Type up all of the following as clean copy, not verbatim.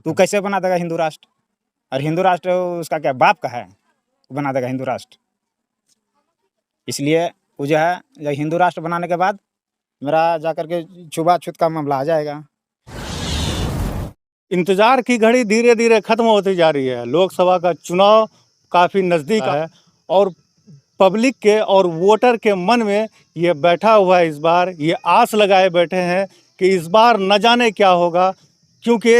तो कैसे बना देगा हिंदू राष्ट्र? और हिंदू राष्ट्र उसका क्या बाप का है बना देगा हिंदू राष्ट्र? इसलिए वो जो है जब हिंदू राष्ट्र बनाने के बाद मेरा जाकर के छुआछूत का मामला आ जाएगा। इंतजार की घड़ी धीरे धीरे खत्म होती जा रही है। लोकसभा का चुनाव काफ़ी नज़दीक है और पब्लिक के और वोटर के मन में ये बैठा हुआ है। इस बार ये आस लगाए बैठे हैं कि इस बार न जाने क्या होगा, क्योंकि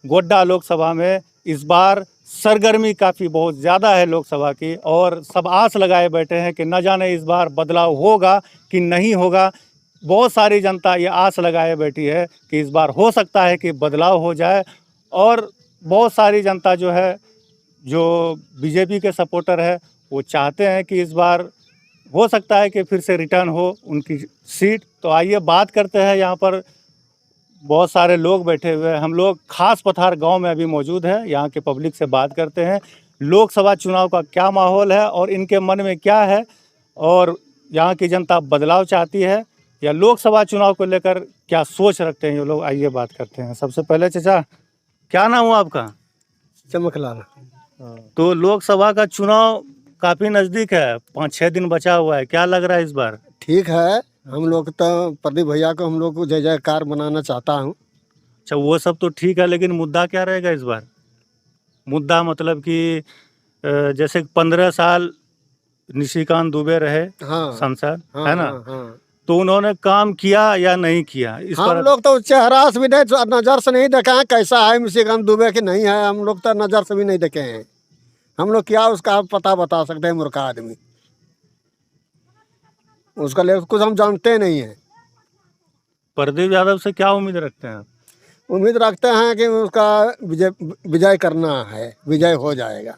गोड्डा लोकसभा में इस बार सरगर्मी काफ़ी बहुत ज़्यादा है लोकसभा की, और सब आस लगाए बैठे हैं कि न जाने इस बार बदलाव होगा कि नहीं होगा। बहुत सारी जनता ये आस लगाए बैठी है कि इस बार हो सकता है कि बदलाव हो जाए, और बहुत सारी जनता जो है, जो बीजेपी के सपोर्टर है, वो चाहते हैं कि इस बार हो सकता है कि फिर से रिटर्न हो उनकी सीट। तो आइए बात करते हैं। यहाँ पर बहुत सारे लोग बैठे हुए हैं। हम लोग खास पथार गांव में अभी मौजूद है। यहाँ के पब्लिक से बात करते हैं, लोकसभा चुनाव का क्या माहौल है और इनके मन में क्या है, और यहाँ की जनता बदलाव चाहती है या लोकसभा चुनाव को लेकर क्या सोच रखते हैं ये लोग। आइए बात करते हैं। सबसे पहले चाचा, क्या नाम हुआ आपका? चमकलाल। तो लोकसभा का चुनाव काफ़ी नज़दीक है, 5-6 दिन बचा हुआ है, क्या लग रहा है इस बार? ठीक है, हम लोग तो प्रदीप भैया को हम लोग को जय जयकार बनाना चाहता हूँ। अच्छा, वो सब तो ठीक है, लेकिन मुद्दा क्या रहेगा इस बार? मुद्दा मतलब कि जैसे 15 साल निशिकांत दुबे रहे हाँ सांसद, हाँ, है ना? हाँ, हाँ। तो उन्होंने काम किया या नहीं किया इस हम पर? लोग तो चेहरा से भी नहीं, नजर से नहीं देखा है कैसा है निशिकांत दुबे की नहीं है। हम लोग तो नजर से भी नहीं देखे हैं। हम लोग क्या उसका पता बता सकते हैं? मूर्ख आदमी, उसका ले कुछ हम जानते नहीं हैं। प्रदीप यादव से क्या उम्मीद रखते हैं? उम्मीद रखते हैं कि उसका विजय विजय करना है, विजय हो जाएगा।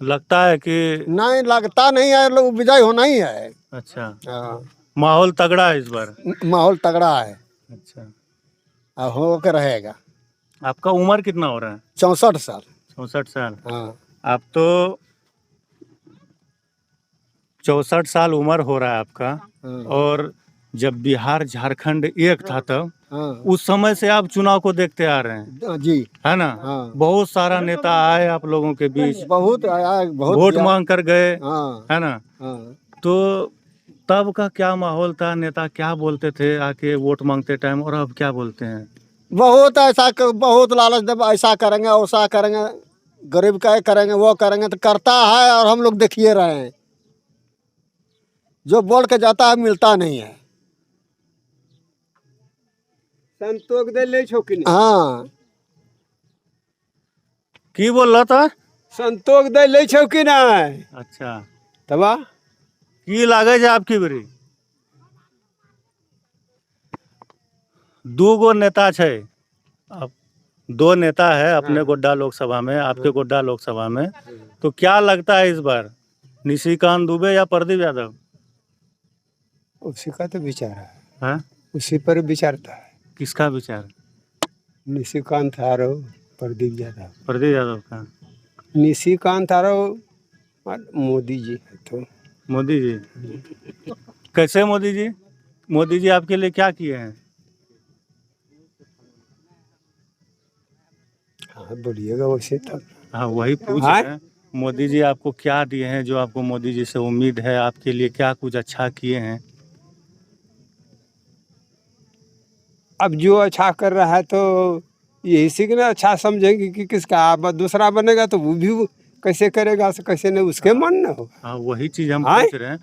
लगता है कि नहीं लगता नहीं है, लोग विजय होना ही है। अच्छा, हाँ, माहौल तगड़ा है इस बार। माहौल तगड़ा है अच्छा, और हो के रहेगा। आपका उम्र कितना हो रहा है? 64 साल। 64 साल। हाँ, आप तो 64 साल उम्र हो रहा है आपका। हाँ, और जब बिहार झारखंड एक था तब हाँ, उस समय से आप चुनाव को देखते आ रहे हैं, जी है ना? हाँ। बहुत सारा नेता आए आप लोगों के बीच, बहुत आया, बहुत वोट दिया। मांग कर गए, हाँ, है ना? हाँ। तो तब का क्या माहौल था? नेता क्या बोलते थे आके वोट मांगते टाइम, और अब क्या बोलते हैं? बहुत ऐसा बहुत लालच दे, ऐसा करेंगे वैसा करेंगे, गरीब का ये करेंगे वो करेंगे, तो करता है और हम लोग देखिए रहे हैं। जो बोल के जाता है मिलता नहीं है। संतोष दे ले छोकिन। हाँ, की बोल रहा था? संतोष दे ले छोकिन है। अच्छा, तबा की लागे छै आपकी बेरी? दू गो नेता छै, अब 2 नेता है अपने गोड्डा लोकसभा में, आपके गोड्डा लोकसभा में। तो क्या लगता है इस बार, निशिकांत दुबे या प्रदीप यादव? उसी का तो विचार है, हाँ? उसी पर विचारता है। किसका विचार? निशिकांत आरो प्रदीप यादव। प्रदीप यादव का। निशिकांत आरो मोदी जी है तो। मोदी जी? कैसे मोदी जी? मोदी जी आपके लिए क्या किए हैं? हाँ बोलिएगा वैसे तब। हाँ, वही पूछ रहे हैं। मोदी जी आपको क्या दिए हैं जो आपको मोदी जी से उम्मीद है? आपके लिए क्या कुछ अच्छा किए हैं? अब जो अच्छा कर रहा है तो यही से कि ना अच्छा समझेंगे कि किसका अब दूसरा बनेगा तो वो भी कैसे करेगा, से कैसे नहीं उसके मन न होगा। हाँ, वही चीज़ हम हाँ? पूछ रहे हैं।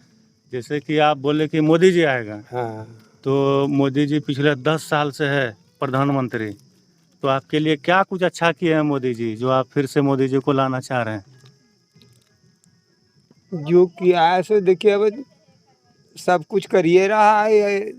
जैसे कि आप बोले कि मोदी जी आएगा, हाँ, तो मोदी जी पिछले 10 साल से है प्रधानमंत्री। तो आपके लिए क्या कुछ अच्छा किए हैं मोदी जी, जो आप फिर से मोदी जी को लाना चाह रहे हैं? जो किया है सो देखिए, अब सब कुछ करिए रहा है। ये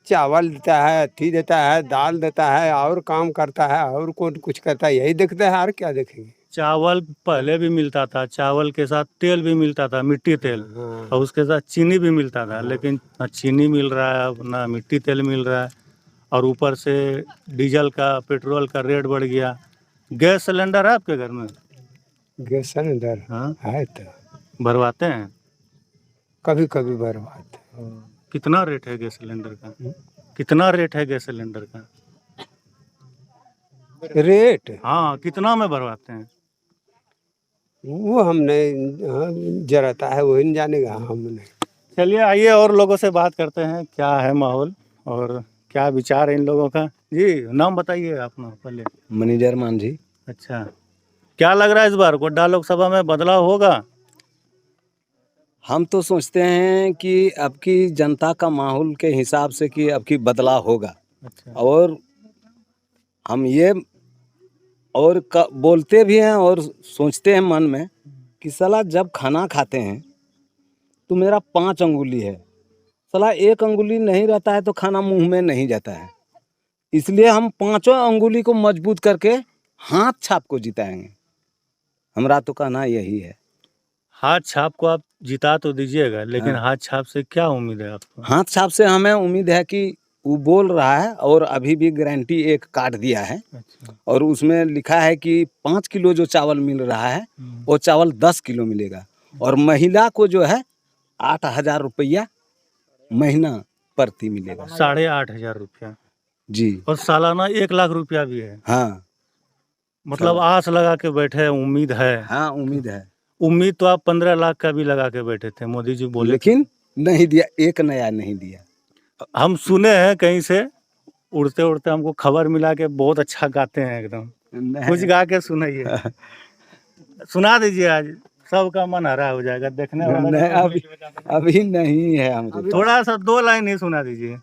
चावल देता है, अथी देता है, दाल देता है, और काम करता है, और कौन कुछ करता है, यही देखते हैं और क्या देखेंगे। चावल पहले भी मिलता था, चावल के साथ तेल भी मिलता था, मिट्टी तेल, हाँ, और उसके साथ चीनी भी मिलता था। लेकिन ना चीनी मिल रहा है अब, ना मिट्टी तेल मिल रहा है, और ऊपर से डीजल का, पेट्रोल का रेट बढ़ गया। गैस सिलेंडर है आपके घर में? गैस सिलेंडर हाँ, है तो भरवाते हैं? कभी कभी बर्बाद। कितना रेट है गैस सिलेंडर का? कितना रेट है गैस सिलेंडर का? रेट हाँ, कितना में भरवाते हैं? वो हमने जराता है वही नहीं जानेगा हमने। चलिए आइए और लोगों से बात करते हैं, क्या है माहौल और क्या विचार है इन लोगों का। जी नाम बताइए अपना पहले। मैनेजर मान जी। अच्छा, क्या लग रहा है इस बार गोड्डा लोकसभा में बदलाव होगा? हम तो सोचते हैं कि अब की जनता का माहौल के हिसाब से कि अब की बदलाव होगा। अच्छा, और हम ये बोलते भी हैं और सोचते हैं मन में कि साला जब खाना खाते हैं तो मेरा 5 अंगुली है, साला 1 अंगुली नहीं रहता है तो खाना मुंह में नहीं जाता है। इसलिए हम 5 अंगुली को मजबूत करके हाथ छाप को जिताएंगे। हमारा तो कहना यही है। हाथ छाप को आप जिता तो दीजिएगा, लेकिन हाँ। हाथ छाप से क्या उम्मीद है आपको? हाथ छाप से हमें उम्मीद है कि वो बोल रहा है और अभी भी गारंटी एक कार्ड दिया है अच्छा, और उसमें लिखा है कि 5 किलो जो चावल मिल रहा है वो चावल 10 किलो मिलेगा और महिला को जो है 8,000 रुपया महीना प्रति मिलेगा। 8,500 रुपया जी और सालाना 1 लाख रुपया भी है। हाँ। मतलब आस लगा के बैठे हैं, उम्मीद है। हाँ उम्मीद है, उम्मीद तो आप 15 लाख का भी लगा के बैठे थे, मोदी जी बोले थे। लेकिन नहीं दिया, एक नया नहीं दिया। हम सुने हैं कहीं से, उड़ते उड़ते हमको खबर मिला के बहुत अच्छा गाते हैं एकदम। कुछ गा के सुनाइए, सुना दीजिए, आज सबका मन हरा हो जाएगा देखने वाला नहीं, का। अभी नहीं है हमको। थोड़ा सा 2 लाइन ही सुना दीजिए।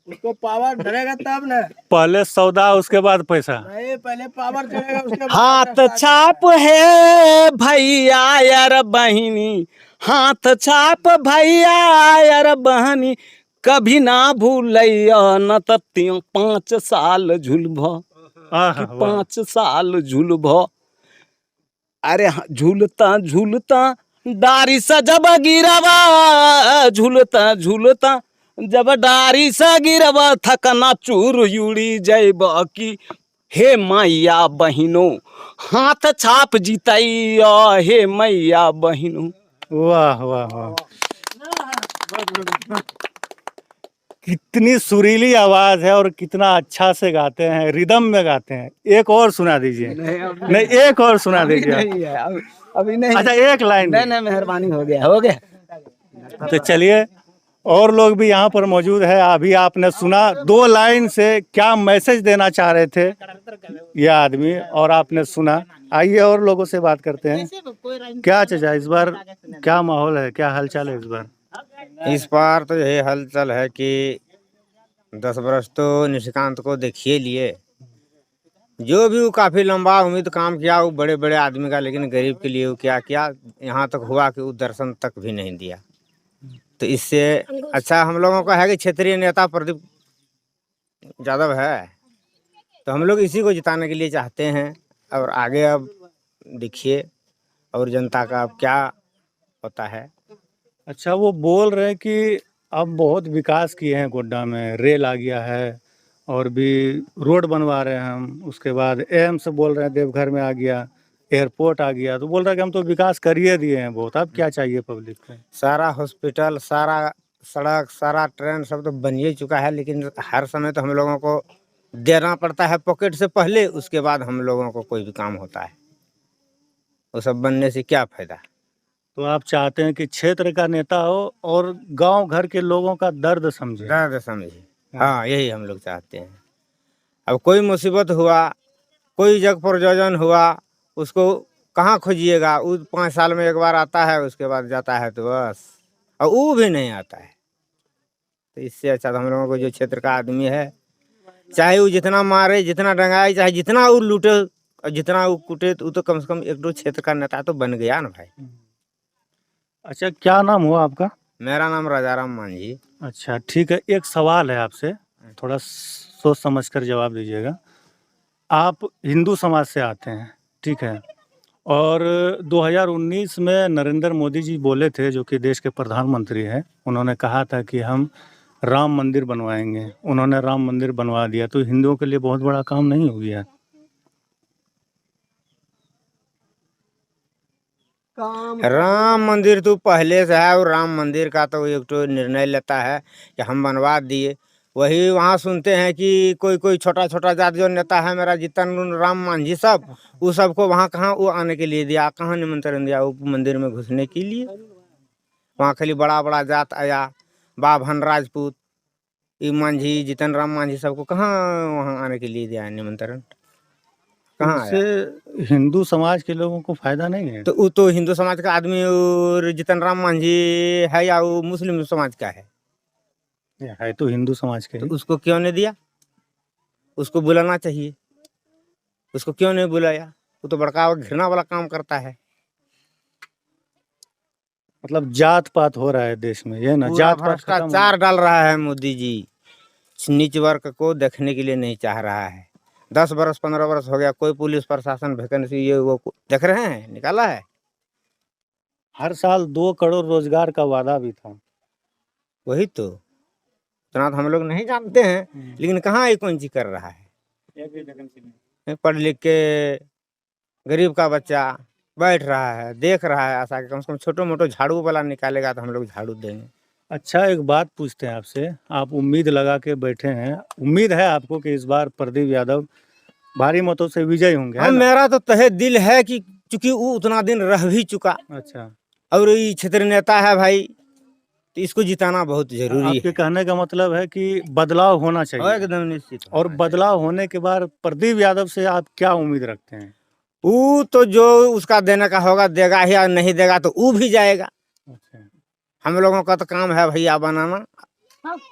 उसको पावर धरेगा तब ना। पहले सौदा उसके बाद पैसा। नहीं, पहले पावर चढ़ेगा उसके बाद हाथ छाप है भैया यार बहिनी, हाथ छाप भैया यार बहनी, कभी ना भूलैया न तत्तियों 5 साल झुलभ कि 5 साल झुलभ। अरे झूलता झूलता डारी सा जब गिरवा, झूलता झूलता जब डारी सा गिरवा, थकना चूर उड़ी जैब की हे मैया बहिनो, हाथ छाप जितैया हे मैया बहिनो। वाह वाह वाह, कितनी सुरीली आवाज है और कितना अच्छा से गाते हैं, रिदम में गाते हैं। एक और सुना दीजिए। नहीं, एक और सुना दीजिए। नहीं है अभी नहीं। अच्छा, एक लाइन। नहीं मेहरबानी, हो गया हो गया। तो चलिए, और लोग भी यहाँ पर मौजूद है। अभी आपने सुना 2 लाइन से क्या मैसेज देना चाह रहे थे ये आदमी, और आपने सुना। आइए और लोगों से बात करते हैं। क्या चाचा, इस बार क्या माहौल है, क्या हालचाल है इस बार? इस बार तो यही हलचल है कि 10 वर्ष तो निशिकांत को देखिए लिए, जो भी वो काफी लंबा उम्मीद काम किया वो बड़े बड़े आदमी का, लेकिन गरीब के लिए वो क्या किया, यहाँ तक हुआ कि वो दर्शन तक भी नहीं दिया। तो इससे अच्छा हम लोगों का है कि क्षेत्रीय नेता प्रदीप यादव है, तो हम लोग इसी को जिताने के लिए चाहते हैं। और आगे अब देखिए और जनता का अब क्या होता है। अच्छा, वो बोल रहे हैं कि अब बहुत विकास किए हैं गोड्डा में, रेल आ गया है और भी रोड बनवा रहे हैं हम। उसके बाद एम्स बोल रहे हैं देवघर में आ गया, एयरपोर्ट आ गया। तो बोल रहा है कि हम तो विकास कर ही दिए हैं बहुत, अब क्या चाहिए पब्लिक को? सारा हॉस्पिटल, सारा सड़क, सारा ट्रेन सब तो बन ही चुका है, लेकिन हर समय तो हम लोगों को देना पड़ता है पॉकेट से पहले, उसके बाद हम लोगों को कोई भी काम होता है। वो सब बनने से क्या फायदा। तो आप चाहते हैं कि क्षेत्र का नेता हो और गांव घर के लोगों का दर्द समझे। दर्द समझे, हाँ यही हम लोग चाहते हैं। अब कोई मुसीबत हुआ, कोई जग प्रयोजन हुआ, उसको कहाँ खोजिएगा। वो 5 साल में एक बार आता है, उसके बाद जाता है तो बस, और वो भी नहीं आता है। तो इससे अच्छा तो हम लोगों को जो क्षेत्र का आदमी है, चाहे वो जितना मारे, जितना डंगाए, चाहे जितना वो लूटे और जितना वो कूटे, तो वो तो कम से कम 1-2 क्षेत्र का नेता तो बन गया ना भाई। अच्छा, क्या नाम हुआ आपका? मेरा नाम राजाराम मांझी। अच्छा ठीक है, एक सवाल है आपसे, थोड़ा सोच समझ कर जवाब दीजिएगा। आप हिंदू समाज से आते हैं, ठीक है, और 2019 में नरेंद्र मोदी जी बोले थे, जो कि देश के प्रधानमंत्री हैं, उन्होंने कहा था कि हम राम मंदिर बनवाएंगे। उन्होंने राम मंदिर बनवा दिया, तो हिंदुओं के लिए बहुत बड़ा काम नहीं हो गया? राम मंदिर तो पहले से है, और राम मंदिर का तो एक तो निर्णय लेता है कि हम बनवा दिए, वही वहाँ सुनते हैं कि कोई कोई छोटा छोटा जात जो नेता है मेरा जीतन राम मांझी सब, वो सबको वहाँ कहाँ वो आने के लिए दिया, कहाँ निमंत्रण दिया वो मंदिर में घुसने के लिए। वहाँ खाली बड़ा बड़ा जात आया, बाभन राजपूत, ये मांझी जीतन राम मांझी सबको कहाँ वहाँ आने के लिए दिया है निमंत्रण, कहाँ आया? इससे हिंदू समाज के लोगों को फायदा नहीं है। तो वो तो हिंदू समाज का आदमी और जीतन राम मांझी है या वो मुस्लिम समाज का है, ये है तो हिंदू समाज के तो ही। उसको क्यों नहीं दिया? उसको बुलाना चाहिए, उसको क्यों नहीं बुलाया? वो तो बड़का घृणा वाला काम करता है। मतलब जात पात हो रहा है देश में, ये ना पूरा जात पात खत्म हो- भ्रष्टाचार डाल रहा है मोदी जी, नीच वर्ग को देखने के लिए नहीं चाह रहा है। 10 बरस 15 बरस हो गया, कोई पुलिस प्रशासन वैकेंसी ये वो देख रहे हैं निकाला है? हर साल 2 करोड़ रोजगार का वादा भी था। वही तो, इतना तो हम लोग नहीं जानते हैं, लेकिन कहाँ ये कौन चीज कर रहा है? पढ़ लिख के गरीब का बच्चा बैठ रहा है, देख रहा है, आशा के कम से कम छोटो मोटो झाड़ू वाला निकालेगा तो हम लोग झाड़ू देंगे। अच्छा, एक बात पूछते हैं आपसे, आप उम्मीद लगा के बैठे हैं, उम्मीद है आपको कि इस बार प्रदीप यादव भारी मतों से विजयी होंगे, है हाँ, ना? मेरा तो तहे दिल है कि चूंकि वो उतना दिन रह भी चुका अच्छा, और ये क्षेत्र नेता है भाई, तो इसको जिताना बहुत जरूरी आपके है। कहने का मतलब है कि बदलाव होना और चाहिए, एकदम निश्चित और होना बदलाव होने के बाद प्रदीप यादव से आप क्या उम्मीद रखते हैं? चाहिए। वो तो जो उसका देने का होगा देगा ही, या नहीं देगा तो वो भी जाएगा। अच्छा, हम लोगों का तो काम है भैया बनाना,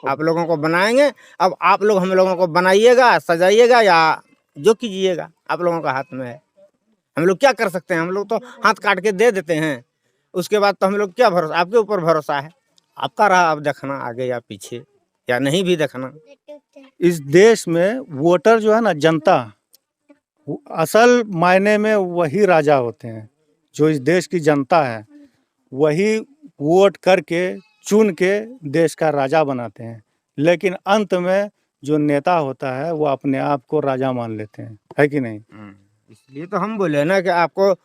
आप लोगों को बनाएंगे। अब आप लोग हम लोगों को बनाइएगा, सजाइएगा या जो कीजिएगा, आप लोगों का हाथ में है। हम लोग क्या कर सकते हैं? हम लोग तो हाथ काट के दे देते हैं, उसके बाद तो हम लोग क्या भरोसा, आपके ऊपर भरोसा है, आपका रहा अब देखना आगे या पीछे या नहीं भी देखना। इस देश में वोटर जो है ना, जनता, वो असल मायने में वही राजा होते हैं। जो इस देश की जनता है वही वोट करके चुन के देश का राजा बनाते हैं, लेकिन अंत में जो नेता होता है वो अपने आप को राजा मान लेते हैं, है कि नहीं? इसलिए तो हम बोले ना कि आपको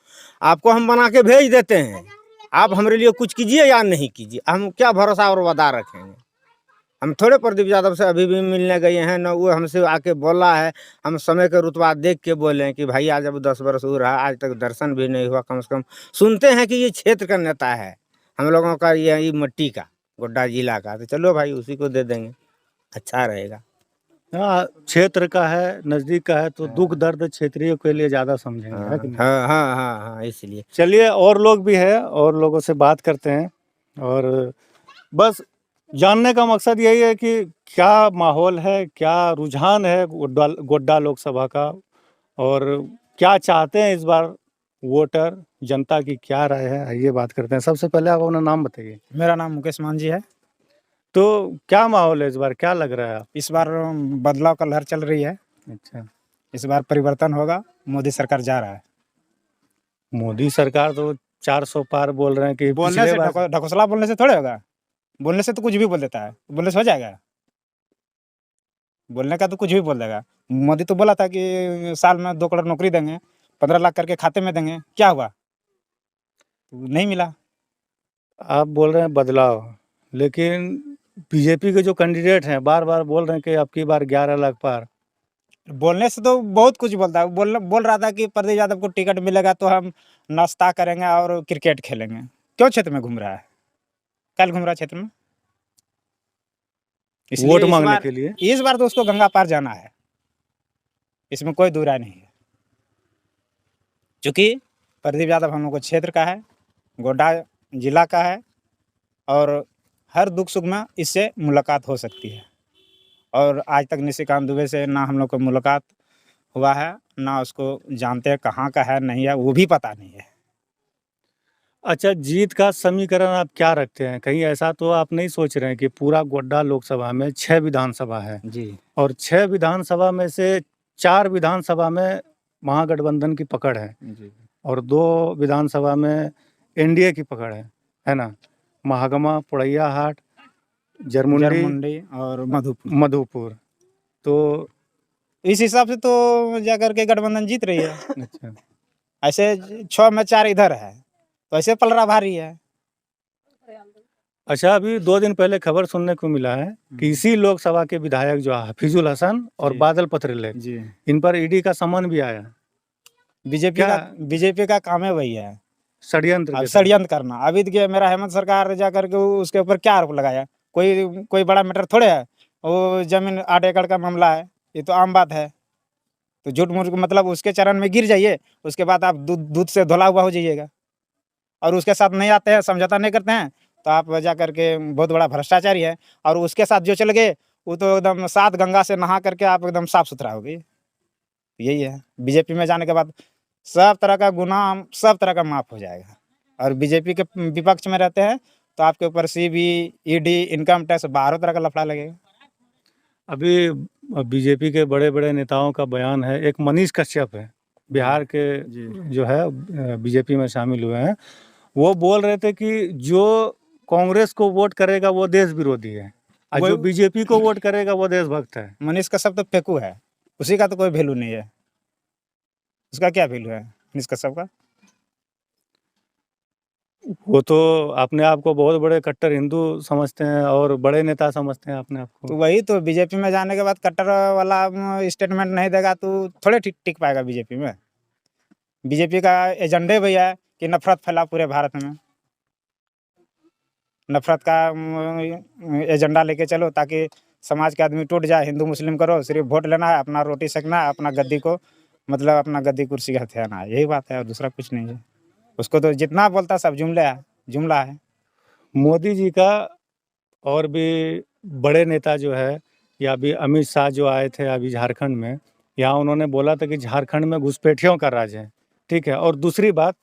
आपको हम बना के भेज देते हैं, आप हमारे लिए कुछ कीजिए या नहीं कीजिए, हम क्या भरोसा और वादा रखेंगे? हम थोड़े प्रदीप यादव से अभी भी मिलने गए हैं ना, वो हमसे आके बोला है। हम समय का रुतबा देख के बोले कि भाई आज अब 10 बरस हो रहा, आज तक दर्शन भी नहीं हुआ, कम से कम सुनते हैं कि ये क्षेत्र का नेता है हम लोगों का, ये मट्टी का गोड्डा जिला का, तो चलो भाई उसी को दे देंगे, अच्छा रहेगा। हाँ, क्षेत्र का है, नजदीक का है, तो दुख दर्द क्षेत्रीय के लिए ज्यादा समझेंगे, है कि नहीं? हाँ हाँ हाँ हाँ, इसलिए चलिए, और लोग भी है, और लोगों से बात करते हैं, और बस जानने का मकसद यही है कि क्या माहौल है, क्या रुझान है गोड्डा लोकसभा का, और क्या चाहते हैं इस बार वोटर, जनता की क्या राय है, आइए बात करते हैं। सबसे पहले आप अपना नाम बताइए। मेरा नाम मुकेश मांझी है। तो क्या माहौल है इस बार, क्या लग रहा है आप? इस बार बदलाव का लहर चल रही है। अच्छा, इस बार परिवर्तन होगा, मोदी सरकार जा रहा है। मोदी सरकार तो 400 पार बोल रहे हैं कि बोलने पिछले से बार ढकोसला बोलने से थोड़े होगा। बोलने से तो कुछ भी बोल देता है, बोलने से हो जाएगा? बोलने का तो कुछ भी बोल देगा। मोदी तो बोला था कि साल में 2 करोड़ नौकरी देंगे, 15 लाख करके खाते में देंगे, क्या हुआ? नहीं मिला। आप बोल रहे हैं बदलाव, लेकिन बीजेपी के जो कैंडिडेट हैं बार बार बोल रहे हैं कि अब की बार 11 लाख पार। बोलने से तो बहुत कुछ बोलता है। बोल रहा था कि प्रदीप यादव को टिकट मिलेगा तो हम नाश्ता करेंगे और क्रिकेट खेलेंगे। क्यों क्षेत्र में घूम रहा है? कल घूम रहा है क्षेत्र में, इसलिए वोट इस मांगने बार- के लिए। इस बार तो उसको गंगा पार जाना है, इसमें कोई दो राय नहीं है। क्योंकि प्रदीप यादव हम लोग को क्षेत्र का है, गोड्डा जिला का है, और हर दुख सुख में इससे मुलाकात हो सकती है। और आज तक निशिकांत दुबे से ना हम लोग को मुलाकात हुआ है, ना उसको जानते हैं कहाँ का है नहीं है, वो भी पता नहीं है। अच्छा, जीत का समीकरण आप क्या रखते हैं? कहीं ऐसा तो आप नहीं सोच रहे हैं कि पूरा गोड्डा लोकसभा में 6 विधानसभा है, जी और 6 विधानसभा में से 4 विधानसभा में महागठबंधन की पकड़ है, जी और 2 विधानसभा में एनडीए की पकड़ है ना? महागमा, पोड़ैयाहाट, जरमुंडी, जरमुंडी और मधुपुर। मधुपुर। तो इस हिसाब से तो जाकर के गठबंधन जीत रही है। अच्छा, ऐसे 6 में 4 इधर है, तो ऐसे पलड़ा भारी है। अच्छा, अभी 2 दिन पहले खबर सुनने को मिला है कि इसी लोकसभा के विधायक जो हफीजुल हसन और जी। बादल पत्रलेख, जी इन पर ईडी का समन भी आया। क्या बीजेपी का काम है वही है, षड्यंत्र अब के तहत? षड्यंत्र करना। अभी देखिए मेरा हेमंत सरकार जा करके उसके ऊपर क्या आरोप लगाया, कोई बड़ा मैटर थोड़े है, वो जमीन 8 एकड़ का मामला है, ये तो आम बात है। तो झूठ मूठ मतलब उसके चरण में गिर जाइए, उसके बाद आप दूध से धुला हुआ हो जाइएगा, और उसके साथ नहीं आते हैं, समझौता नहीं करते हैं, तो आप जा करके बहुत बड़ा भ्रष्टाचारी है। और उसके साथ जो चल गए वो तो एकदम 7 गंगा से नहा करके आप एकदम साफ सुथरा हो गए। यही है, बीजेपी में जाने के बाद सब तरह का गुनाह, सब तरह का माफ हो जाएगा। और बीजेपी के विपक्ष में रहते हैं तो आपके ऊपर सीबी, ईडी, इनकम टैक्स, 12 तरह का लफड़ा लगेगा। अभी बीजेपी के बड़े-बड़े नेताओं का बयान है, एक मनीष कश्यप है, बिहार के जो है बीजेपी में शामिल हुए हैं, वो बोल रहे थे कि जो कांग्रेस को वोट करेगा वो देश विरोधी है, और जो बीजेपी को वोट करेगा वो देशभक्त है। मनीष कश्यप तो फेंकू है, उसी का तो कोई वैल्यू नहीं है। उसका क्या वैल्यू है मनीष कश्यप का? वो तो अपने आप को बहुत बड़े कट्टर हिंदू समझते हैं और बड़े नेता समझते हैं अपने आप तो को। वही तो, बीजेपी में जाने के बाद कट्टर वाला स्टेटमेंट नहीं देगा तो थोड़े टिक पाएगा बीजेपी में। बीजेपी का एजेंडे भैया है कि नफरत फैला पूरे भारत में, नफरत का एजेंडा लेके चलो ताकि समाज के आदमी टूट जाए। हिंदू मुस्लिम करो, सिर्फ वोट लेना है, अपना रोटी सेकना है, अपना गद्दी को मतलब अपना गद्दी कुर्सी का हथियाना है, यही बात है और दूसरा कुछ नहीं है। उसको तो जितना बोलता सब जुमला है। मोदी जी का और भी बड़े नेता जो है, या अभी अमित शाह जो आए थे अभी झारखंड में, यहाँ उन्होंने बोला था कि झारखंड में घुसपैठियों का राज है, ठीक है। और दूसरी बात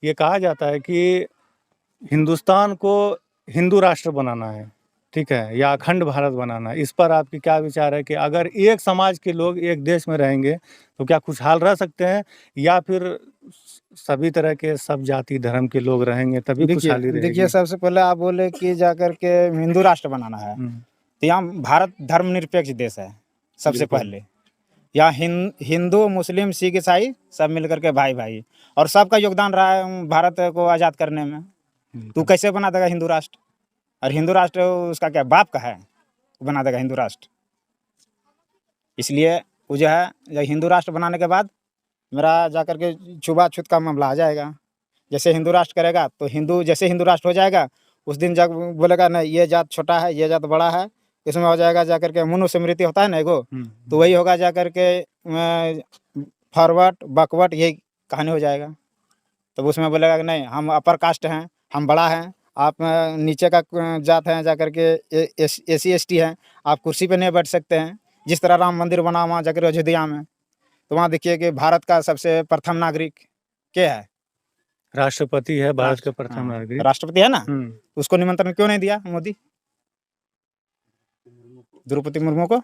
ये कहा जाता है कि हिंदुस्तान को हिंदू राष्ट्र बनाना है, ठीक है, या अखंड भारत बनाना है। इस पर आपकी क्या विचार है कि अगर एक समाज के लोग एक देश में रहेंगे तो क्या खुशहाल रह सकते हैं, या फिर सभी तरह के सब जाति धर्म के लोग रहेंगे तभी खुशहाली रहेगी? देखिए सबसे पहले आप बोले कि जाकर के हिंदू राष्ट्र बनाना है, तो यहाँ भारत धर्मनिरपेक्ष देश है। सबसे बिल्कुल। पहले यहाँ हिंदू, मुस्लिम, सिख, ईसाई सब मिलकर के भाई और सबका योगदान रहा है भारत को आज़ाद करने में। तू कैसे बना देगा हिंदू राष्ट्र? और हिंदू राष्ट्र उसका क्या बाप का है बना देगा हिंदू राष्ट्र? इसलिए वो जो है जब हिंदू राष्ट्र बनाने के बाद मेरा जाकर के छुआछूत का मामला आ जाएगा। जैसे हिंदू राष्ट्र करेगा तो जैसे हिंदू राष्ट्र हो जाएगा, उस दिन जब बोलेगा नहीं ये जात छोटा है, ये जात बड़ा है, इसमें हो जाएगा जाकर के मनुस्मृति होता है ना एगो, तो वही होगा जाकर के फॉरवर्ड बैकवर्ड, यही कहानी हो जाएगा। तो उसमें बोलेगा कि नहीं हम अपर कास्ट हैं, हम बड़ा हैं, आप नीचे का जात हैं, जाकर के SC ST हैं, आप कुर्सी पे नहीं बैठ सकते हैं। जिस तरह राम मंदिर बना वहाँ जाकर अयोध्या में, तो वहाँ देखिए कि भारत का सबसे प्रथम नागरिक क्या है? राष्ट्रपति है भारत के प्रथम नागरिक, राष्ट्रपति है ना। उसको निमंत्रण क्यों नहीं दिया मोदी, द्रौपदी मुर्मू को?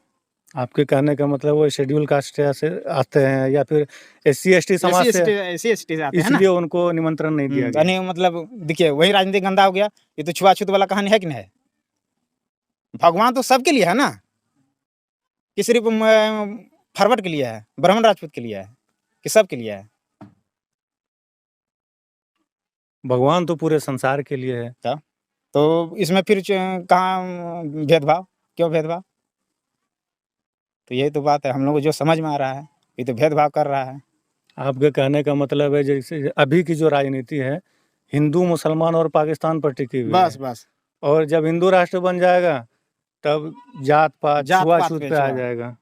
आपके कहने का मतलब वो शेड्यूल कास्ट से आते हैं या फिर SC ST समाज से, SC ST से आते हैं ना, इसलिए उनको निमंत्रण नहीं दिया गया। यानी मतलब देखिए वही राजनीति गंदा हो गया। ये तो छुआछूत वाला कहानी है कि नहीं है? भगवान तो सबके लिए है ना, कि सिर्फ फॉरवर्ड के लिए है, ब्राह्मण राजपूत के लिए है, कि सबके लिए है? भगवान तो पूरे संसार के लिए है। तो इसमें फिर कहाँ भेदभाव, क्यों भेदभाव? तो यही तो बात है, हम लोग को जो समझ में आ रहा है ये तो भेदभाव कर रहा है। आपके कहने का मतलब है जैसे अभी की जो राजनीति है हिंदू, मुसलमान और पाकिस्तान पर टिकी हुई है, बस और जब हिंदू राष्ट्र बन जाएगा तब जात पात छुआछूत पे आ जाएगा।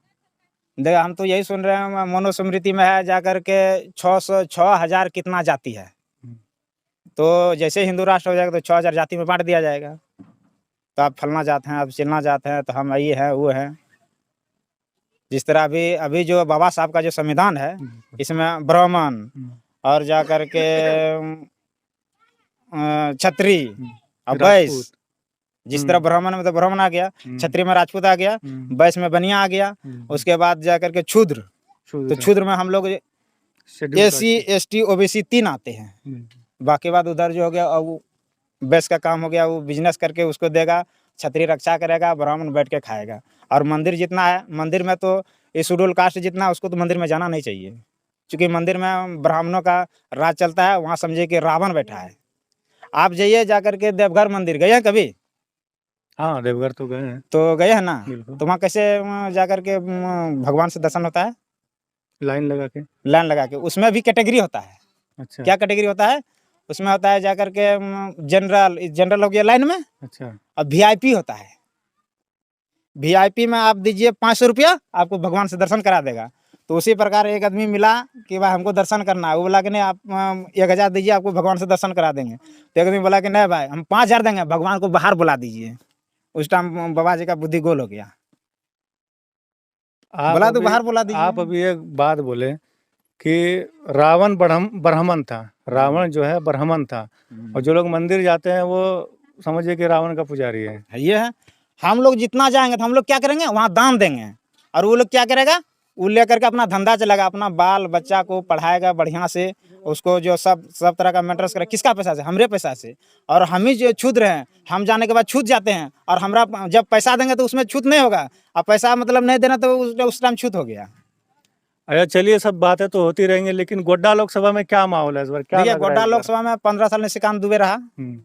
देखा, हम तो यही सुन रहे हैं मनुस्मृति में है जाकर के 6,000 कितना जाति है, तो जैसे हिंदू राष्ट्र हो जाएगा तो 6,000 जाति में बांट दिया जाएगा। तो आप फलना जाते हैं, आप चिलना जाते हैं, तो हम ये हैं वो हैं। जिस तरह अभी जो बाबा साहब का जो संविधान है, इसमें ब्राह्मण और जाकर के क्षत्रिय और वैश्य, जिस तरह ब्राह्मण में तो ब्राह्मण आ गया, क्षत्रिय में राजपूत आ गया, वैश्य में बनिया आ गया, उसके बाद जाकर के शूद्र, तो शूद्र में हम लोग SC ST OBC 3 आते हैं। बाकी बाद उधर जो हो गया अब वैश्य का काम हो गया, वो बिजनेस करके उसको देगा, क्षत्रिय रक्षा करेगा, ब्राह्मण बैठ के खाएगा। और मंदिर जितना है, मंदिर में तो ये शेड्यूल कास्ट जितना, उसको तो मंदिर में जाना नहीं चाहिए, क्योंकि मंदिर में ब्राह्मणों का राज चलता है। वहाँ समझिए कि रावण बैठा है। आप जाइए जाकर के देवघर मंदिर, गए हैं कभी? हाँ, देवघर तो गए हैं। तो गए हैं ना? बिल्कुल। तो वहाँ कैसे जा कर के भगवान से दर्शन होता है? लाइन लगा के। लाइन लगा के। उसमें भी कैटेगरी होता है। अच्छा। क्या कैटेगरी होता है? उसमें होता है जा कर के जनरल हो गया लाइन में, अच्छा। और वीआईपी होता है। वीआईपी में आप दीजिए 500 रुपया, आपको भगवान से दर्शन करा देगा। तो उसी प्रकार एक आदमी मिला कि भाई हमको दर्शन करना है, वो बोला कि नहीं आप 1000 दीजिए, आपको भगवान से दर्शन करा देंगे। तो एक आदमी बोला कि नहीं भाई हम 5000 देंगे, भगवान को बाहर बुला दीजिए। उस टाइम बाबा जी का बुद्धि गोल हो गया, बोला तो बाहर बुला दीजिए। आप अभी एक बात बोले कि रावण ब्राह्मण था, रावण जो है ब्राह्मण था, और जो लोग मंदिर जाते हैं वो समझिए कि रावण का पुजारी है। ये है, हम लोग जितना जाएंगे तो हम लोग क्या करेंगे, वहाँ दान देंगे, और वो लोग क्या करेगा, वो लेकर के अपना धंधा चलाएगा, अपना बाल बच्चा को पढ़ाएगा बढ़िया से, उसको जो सब तरह का मेंटेनेंस करेगा। किसका पैसा से? हमरे पैसा से। और हम ही जो छूत रहे हैं, हम जाने के बाद छूत जाते हैं, और हमरा जब पैसा देंगे तो उसमें छूत नहीं होगा, और पैसा मतलब नहीं देना तो उस टाइम छूत हो गया। अच्छा, चलिए सब बातें तो होती रहेंगी, लेकिन गोड्डा लोकसभा में क्या माहौल है इस बार? क्या देखिए लग रहा है गोड्डा इस बार? लोकसभा में 15 साल निशिकांत दुबे रहा, हम्म,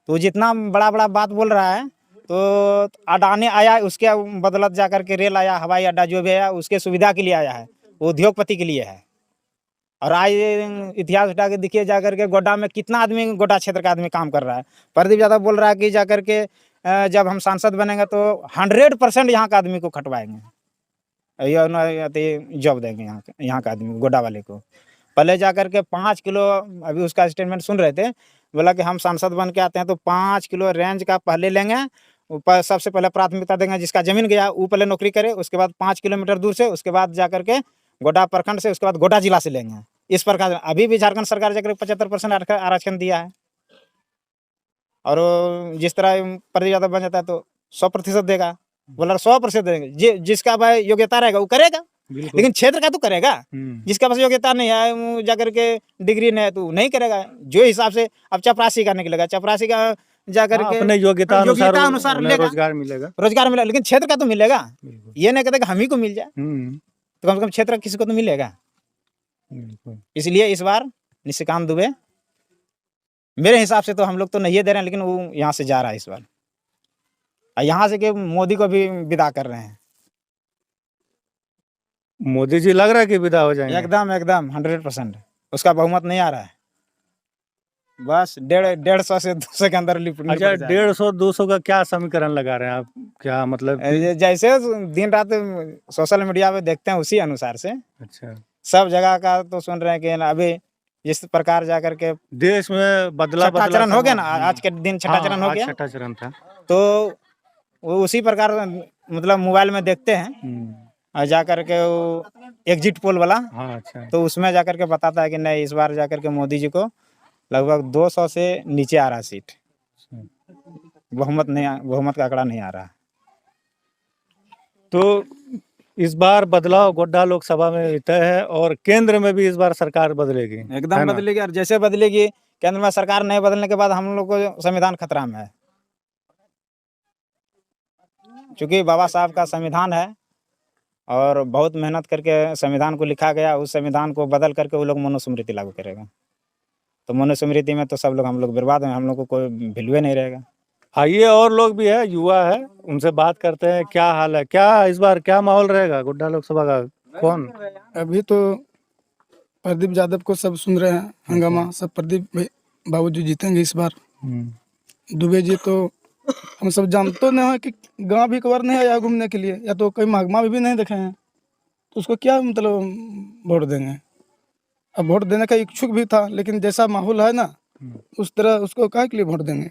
तो जितना बड़ा बड़ा बात बोल रहा है, तो अडानी आया उसके बदलत जा करके रेल आया, हवाई अड्डा जो भी आया उसके सुविधा के लिए आया है, वो उद्योगपति के लिए है। और आज इतिहास उठा के देखिए जा करके गोड्डा में कितना आदमी, गोड्डा क्षेत्र का आदमी काम कर रहा है। प्रदीप यादव बोल रहा है कि जा करके जब हम सांसद बनेंगे तो 100% यहाँ का आदमी को खटवाएंगे, जॉब देंगे यहाँ का आदमी, गोड्डा वाले को। पहले जा करके 5 किलो, अभी उसका स्टेटमेंट सुन रहे थे, बोला कि हम सांसद बन के आते हैं तो 5 किलो रेंज का पहले लेंगे, ऊपर सबसे पहले प्राथमिकता देंगे जिसका जमीन गया वो पहले नौकरी करे, उसके बाद 5 किलोमीटर दूर से, उसके बाद जा करके गोड्डा प्रखंड से, उसके बाद गोड्डा जिला से लेंगे। इस प्रकार अभी भी झारखंड सरकार जाकर 75% आरक्षण दिया है, और जिस तरह प्रदीप यादव बन जाता है तो 100% देगा, बोला 100% देंगे, जिसका भाई योग्यता रहेगा वो करेगा, लेकिन क्षेत्र का तो करेगा। जिसका पास योग्यता नहीं है, वो जाकर के डिग्री नहीं है तो नहीं करेगा। जो हिसाब से अब चपरासी का निकलेगा, चपरासी का जाकर के अपने योग्यता अनुसार लेगा, रोजगार मिलेगा। रोजगार मिलेगा, लेकिन क्षेत्र का तो मिलेगा। ये नहीं कहते कि हम ही को मिल जाए, तो कम से कम क्षेत्र किसी को तो मिलेगा। इसलिए इस बार निशिकांत दुबे, मेरे हिसाब से तो हम लोग तो नहीं दे रहे हैं, लेकिन वो यहाँ से जा रहा है इस बार, और यहाँ से के मोदी को भी विदा कर रहे हैं। मोदी जी लग रहा है कि विदा हो जाएंगे? एकदम 100%। उसका बहुमत नहीं आ रहा है, बस 150 से 200 के अंदर अच्छा, 150-200 का क्या समीकरण लगा रहे हैं आप? क्या मतलब? जैसे दिन रात सोशल मीडिया पे देखते हैं उसी अनुसार से। अच्छा, सब जगह का तो सुन रहे हैं कि अभी जिस प्रकार जा करके देश में बदला छठा चरण हो गया ना, आज के दिन छठा चरण हो गया, छठा चरण था, तो वो उसी प्रकार मतलब मोबाइल में देखते हैं, और जा करके वो एग्जिट पोल वाला, हाँ। अच्छा, तो उसमें जा करके बताता है कि नहीं इस बार जा करके मोदी जी को लगभग 200 से नीचे आ रहा सीट, बहुमत का आंकड़ा नहीं आ रहा। तो इस बार बदलाव गोड्डा लोकसभा में तय है, और केंद्र में भी इस बार सरकार बदलेगी, एकदम बदलेगी, और जैसे बदलेगी, केंद्र में सरकार नहीं बदलने के बाद हम लोग को संविधान खतरा में है, क्योंकि बाबा साहब का संविधान है और बहुत मेहनत करके संविधान को लिखा गया। उस संविधान को बदल करके वो लोग मनुस्मृति लागू करेगा, तो मनुस्मृति में तो सब लोग हम लोग बर्बाद हैं, हम लोग को कोई वैल्यू नहीं रहेगा। आइए, और लोग भी है, युवा है, उनसे बात करते हैं। क्या हाल है? क्या इस बार क्या माहौल रहेगा गोड्डा लोकसभा का? कौन? अभी तो प्रदीप यादव को सब सुन रहे हैं, हंगामा सब प्रदीप बाबू जी जीतेंगे इस बार। दुबे जी तो हम सब जानते नहीं है कि गांव भी कवर नहीं आया घूमने के लिए, या तो कोई महकमा भी नहीं देखे हैं, तो उसको क्या मतलब वोट देंगे। अब वोट देने का इच्छुक भी था, लेकिन जैसा माहौल है ना उस तरह उसको काहे के लिए वोट देंगे।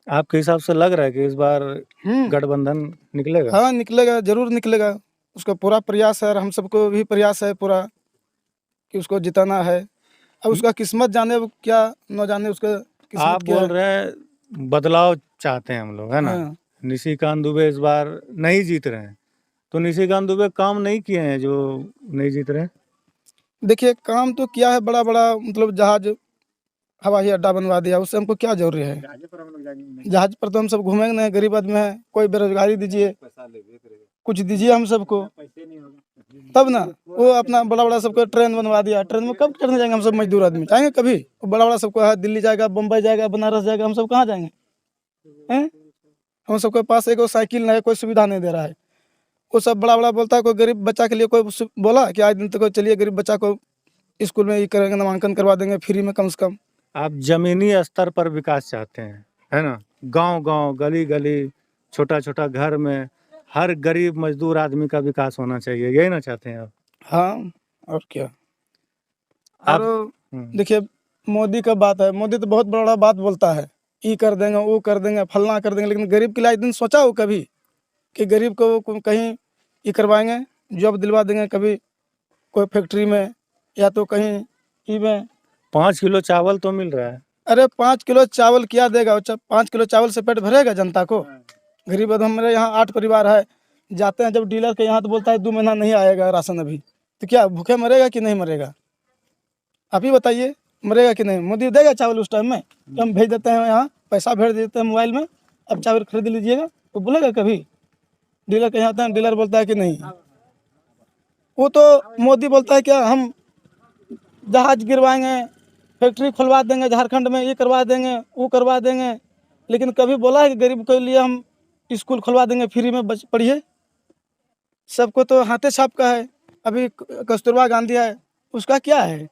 आपके हिसाब से लग रहा है कि इस बार गठबंधन निकलेगा? हाँ निकलेगा, जरूर निकलेगा। उसका पूरा प्रयास है, और हम सबको भी प्रयास है पूरा कि उसको जिताना है। अब उसका किस्मत जाने, वो क्या न जाने उसका किस्मत आप क्या बोल है। रहे हैं बदलाव चाहते हैं हम लोग, है ना? हाँ। निशिकांत दुबे इस बार नहीं जीत रहे हैं, तो निशिकांत दुबे काम नहीं किए हैं जो नहीं जीत रहे हैं? देखिए काम तो किया है, बड़ा बड़ा मतलब जहाज हवाई अड्डा बनवा दिया, उससे हमको क्या जरूरी है। जहाज पर तो हम सब घूमेंगे नहीं, गरीब आदमी है, कोई बेरोजगारी दीजिए, कुछ दीजिए हम सबको, तब ना। वो अपना बड़ा बड़ा सबको ट्रेन बनवा दिया, ट्रेन में कब चढ़ने जाएंगे हम सब मजदूर आदमी, जाएंगे कभी? वो बड़ा बड़ा सबको है, दिल्ली जाएगा, बम्बई जाएगा, बनारस जाएगा, हम सब कहाँ जाएंगे हैं? हम सबके पास एक साइकिल नहीं है, कोई सुविधा नहीं दे रहा है। वो सब बड़ा बड़ा बोलता है, कोई गरीब बच्चा के लिए कोई बोला कि आज दिन तक चलिए गरीब बच्चा को स्कूल में ये करेंगे, नामांकन करवा देंगे फ्री में कम से कम। आप जमीनी स्तर पर विकास चाहते हैं, है ना? गांव गांव, गली गली, छोटा छोटा घर में हर गरीब मजदूर आदमी का विकास होना चाहिए, यही ना चाहते हैं आप? हाँ, और क्या। आप और देखिए, मोदी का बात है, मोदी तो बहुत बड़ा बात बोलता है, ये कर देंगे, वो कर देंगे, फलना कर देंगे, लेकिन गरीब के लिए आज दिन सोचा हो कभी कि गरीब को वो कहीं ये करवाएंगे, जॉब दिलवा देंगे, कभी कोई फैक्ट्री में या तो कहीं ई में। 5 किलो चावल तो मिल रहा है। अरे 5 किलो चावल क्या देगा? 5 किलो चावल से पेट भरेगा जनता को? गरीब आदमी, हमारे यहाँ 8 परिवार है, जाते हैं जब डीलर के यहाँ तो बोलता है 2 महीना नहीं आएगा राशन अभी, तो क्या भूखे मरेगा कि नहीं मरेगा? आप ही बताइए, मरेगा कि नहीं? मोदी देगा चावल उस टाइम में? तो हम भेज देते हैं यहाँ, पैसा भेज देते हैं मोबाइल में, अब चावल खरीद लीजिएगा, वो बोलेगा कभी? डीलर के यहाँ आते हैं, डीलर बोलता है कि नहीं। वो तो मोदी बोलता है क्या, हम जहाज गिरवाएंगे, फैक्ट्री खुलवा देंगे झारखंड में, ये करवा देंगे, वो करवा देंगे, लेकिन कभी बोला है कि गरीब के लिए हम स्कूल खुलवा देंगे फ्री में, पढ़िए? सबको तो हाथे छाप का है। अभी कस्तूरबा गांधी है, उसका क्या है?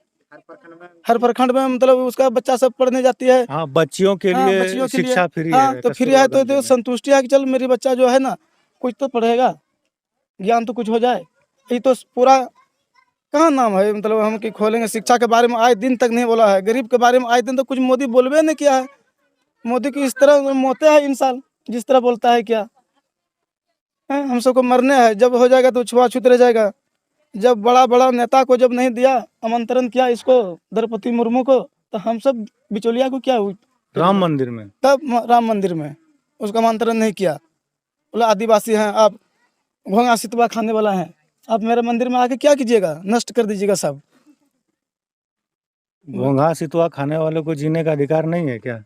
हर प्रखंड में मतलब उसका बच्चा सब पढ़ने जाती है। हाँ, बच्चियों के हाँ, लिए बच्चियों के लिए। शिक्षा फ्री हाँ, है तो फ्री कस्तूरबा है तो गांधी में। संतुष्टि है कि चल मेरी बच्चा जो है ना कुछ तो पढ़ेगा, ज्ञान तो कुछ हो जाए। ये तो पूरा कहाँ नाम है, मतलब हम कि खोलेंगे शिक्षा के बारे में आज दिन तक नहीं बोला है, गरीब के बारे में आज दिन तक कुछ मोदी बोलबे नहीं किया है। मोदी की इस तरह मोते है इंसान, जिस तरह बोलता है क्या है, हम सबको मरने है, जब हो जाएगा तो छुआछूत रह जाएगा। जब बड़ा बड़ा नेता को जब नहीं दिया, आमंत्रण किया इसको द्रौपदी मुर्मू को, तो हम सब बिचौलिया को क्या हुई? राम मंदिर में तब राम मंदिर में उसका आमंत्रण नहीं किया, बोला आदिवासी हैं आप, घोंगा सितवा खाने वाला है, आप मेरे मंदिर में आके क्या कीजिएगा? नष्ट कर दीजिएगा सब। घोंघा सितुआ खाने वालों को जीने का अधिकार नहीं है क्या?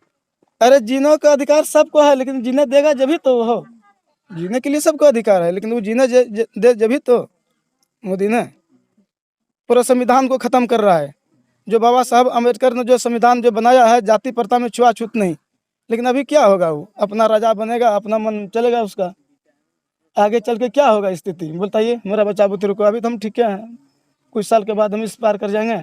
अरे जीने का अधिकार सबको है, लेकिन जीने देगा जभी तो वो हो। जीने के लिए सबको अधिकार है, लेकिन वो जीने दे जभी तो। मोदी ने पूरा संविधान को खत्म कर रहा है। जो बाबा साहब अम्बेडकर ने जो संविधान जो बनाया है, जाति प्रथा में छुआछूत नहीं, लेकिन अभी क्या होगा? वो अपना राजा बनेगा, अपना मन चलेगा उसका। आगे चल के क्या होगा स्थिति बताइए? मेरा बच्चा बुतरू को, अभी तो हम ठीक हैं, कुछ साल के बाद हम इस पार कर जाएंगे।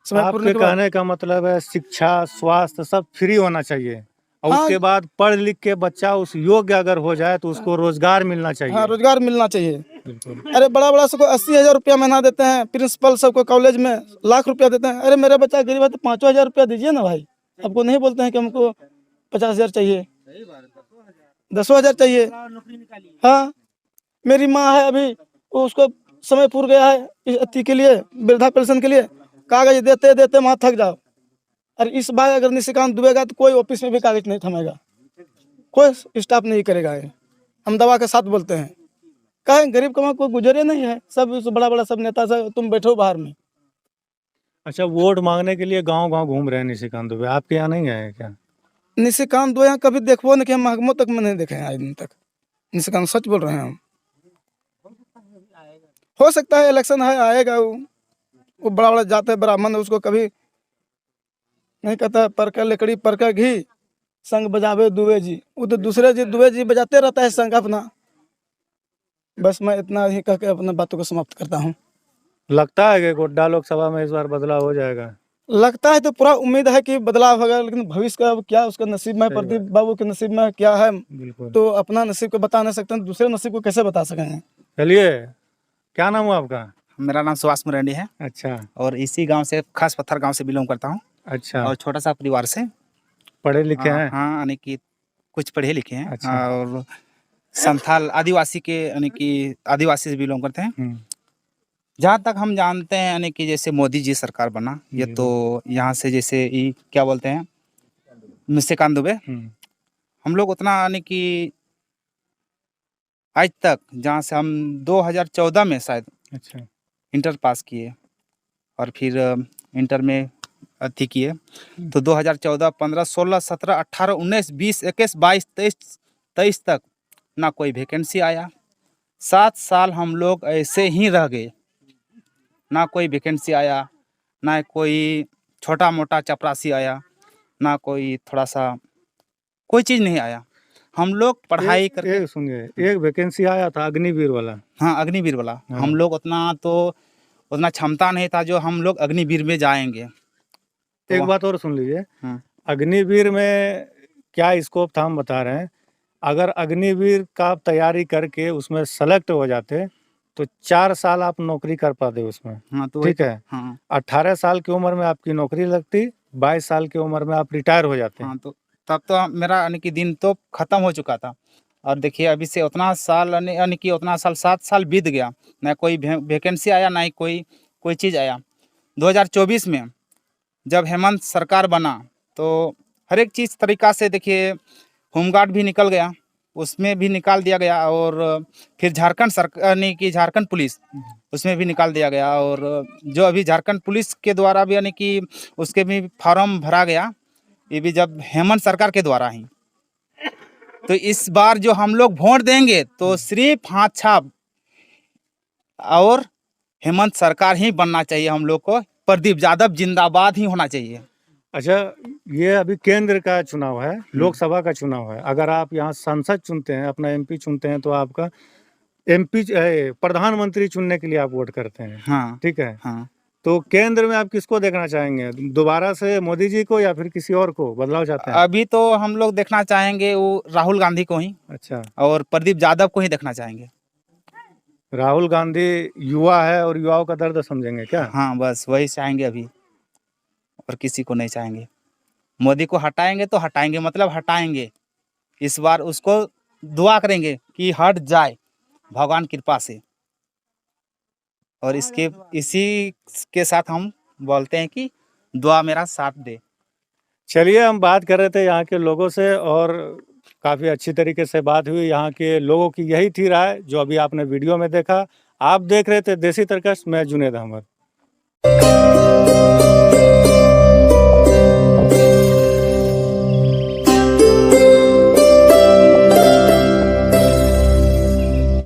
समय आपके पूर्ण के बाद। कहने का मतलब है शिक्षा, स्वास्थ्य सब फ्री होना चाहिए, और हाँ। उसके बाद पढ़ लिख के बच्चा उस योग्य अगर हो जाए तो उसको रोजगार मिलना चाहिए। हाँ, रोजगार मिलना चाहिए। बिल्कुल। अरे बड़ा बड़ा सबको 80,000 रुपया महीना देते हैं, प्रिंसिपल सबको कॉलेज में लाख रुपया देते हैं। अरे मेरा बच्चा गरीब है तो 5,000 रुपया दीजिए ना भाई। आपको नहीं बोलते हैं कि हमको 50,000 चाहिए, 10,000 चाहिए। हाँ, मेरी माँ है अभी, वो उसको समय पूर गया है इस अति के लिए, वृद्धा पेंशन के लिए, कागज देते देते वहाँ थक जाओ। अरे इस बार अगर निशिकांत डूबेगा तो कोई ऑफिस में भी कागज नहीं थमेगा, कोई स्टाफ नहीं करेगा। ये हम दवा के साथ बोलते हैं। कहें गरीब का कोई गुजरे नहीं है, सब बड़ा बड़ा सब नेता सब तुम बैठो बाहर में। अच्छा, वोट मांगने के लिए गांव गांव घूम रहे हैं निशिकांत दुबे, आपके यहाँ नहीं आए क्या? निशिकांत दो यहाँ कभी देखबो नहीं कि हम महकमों तक में नहीं देखे हैं आज दिन तक। निशिकांत सच बोल रहे हैं हम। हो सकता है इलेक्शन है, आएगा वो बड़ा बड़ा जाते ब्राह्मण है, उसको कभी नहीं कहता है पर का लकड़ी पर का घी संग बजावे दुबे जी, वो तो दूसरे जी दुबे जी बजाते रहता है संग अपना। बस मैं इतना ही कह के अपने बातों को समाप्त करता हूँ। लगता है कि गोड्डा लोकसभा में इस बार बदलाव हो जाएगा? लगता है तो पूरा उम्मीद है कि बदलाव होगा, लेकिन भविष्य का अब क्या उसका नसीब में, प्रदीप बाबू के नसीब में क्या है, बिल्कुल। तो अपना नसीब को बता नहीं सकते हैं, दूसरे नसीब को कैसे बता सकेंगे? चलिए, क्या नाम हुआ आपका? मेरा नाम सुभाष मुरंडी है अच्छा और इसी गांव से, खास पत्थर गांव से बिलोंग करता हूं, अच्छा। और छोटा सा परिवार से। पढ़े लिखे हैं? हाँ, यानी कि कुछ पढ़े लिखे हैं। अच्छा। और संथाल आदिवासी के, यानी कि आदिवासी से बिलोंग करते हैं। जहाँ तक हम जानते हैं, यानी कि जैसे मोदी जी सरकार बना, ये तो यहाँ से जैसे ये क्या बोलते हैं, निशिकांत दुबे, हम लोग उतना यानी कि आज तक, जहाँ से हम 2014 में शायद अच्छा इंटर पास किए, और फिर इंटर में अथी किए, तो 2014, 15, 16, 17, 18, 19, 20, 21, 22, 23 तक ना कोई वैकेंसी आया। 7 साल हम लोग ऐसे ही रह गए, ना कोई वैकेंसी आया, ना कोई छोटा मोटा चपरासी आया, ना कोई थोड़ा सा कोई चीज़ नहीं आया। हम लोग पढ़ाई करके एक सुनिए, एक वैकेंसी आया था अग्निवीर वाला। हाँ अग्निवीर वाला हाँ। हम लोग उतना क्षमता नहीं था जो हम लोग अग्निवीर में जाएंगे। तो एक वहाँ- बात और सुन लीजिए, हाँ। अग्निवीर में क्या स्कोप था हम बता रहे हैं। अगर अग्निवीर का आप तैयारी करके उसमें सेलेक्ट हो जाते तो 4 साल आप नौकरी कर पाते उसमें। हाँ तो वही ठीक है। हाँ 18 साल की उम्र में आपकी नौकरी लगती, 22 साल की उम्र में आप रिटायर हो जाते। हाँ तो तब तो मेरा यानी कि दिन तो खत्म हो चुका था। और देखिए अभी से उतना साल यानी कि उतना साल 7 साल बीत गया, ना कोई वैकेंसी आया ना ही कोई चीज़ आया। 2024 में जब हेमंत सरकार बना तो हर एक चीज़ तरीका से देखिए होमगार्ड भी निकल गया, उसमें भी निकाल दिया गया। और फिर झारखंड सरकार यानी कि झारखंड पुलिस उसमें भी निकाल दिया गया। और जो अभी झारखंड पुलिस के द्वारा भी यानी कि उसके भी फॉर्म भरा गया, ये भी जब हेमंत सरकार के द्वारा ही। तो इस बार जो हम लोग वोट देंगे तो सिर्फ हाथ छाप और हेमंत सरकार ही बनना चाहिए हम लोग को। प्रदीप यादव जिंदाबाद ही होना चाहिए। अच्छा, ये अभी केंद्र का चुनाव है, लोकसभा का चुनाव है। अगर आप यहाँ सांसद चुनते हैं, अपना एमपी चुनते हैं, तो आपका एमपी प्रधानमंत्री चुनने के लिए आप वोट करते हैं। हाँ ठीक है। हाँ तो केंद्र में आप किसको देखना चाहेंगे, दोबारा से मोदी जी को या फिर किसी और को बदलाव चाहते हैं? अभी तो हम लोग देखना चाहेंगे वो राहुल गांधी को ही, अच्छा, और प्रदीप यादव को ही देखना चाहेंगे। राहुल गांधी युवा है और युवाओं का दर्द समझेंगे क्या? हाँ बस वही चाहेंगे अभी, और किसी को नहीं चाहेंगे। मोदी को हटाएंगे तो हटाएंगे, मतलब हटाएंगे। इस बार उसको दुआ करेंगे कि हट जाए भगवान कृपा से। और इसी के साथ हम बोलते हैं कि दुआ मेरा साथ दे। चलिए, हम बात कर रहे थे यहाँ के लोगों से और काफ़ी अच्छी तरीके से बात हुई। यहाँ के लोगों की यही थी राय जो अभी आपने वीडियो में देखा। आप देख रहे थे देसी तर्कश, मैं जुनेद अहमद।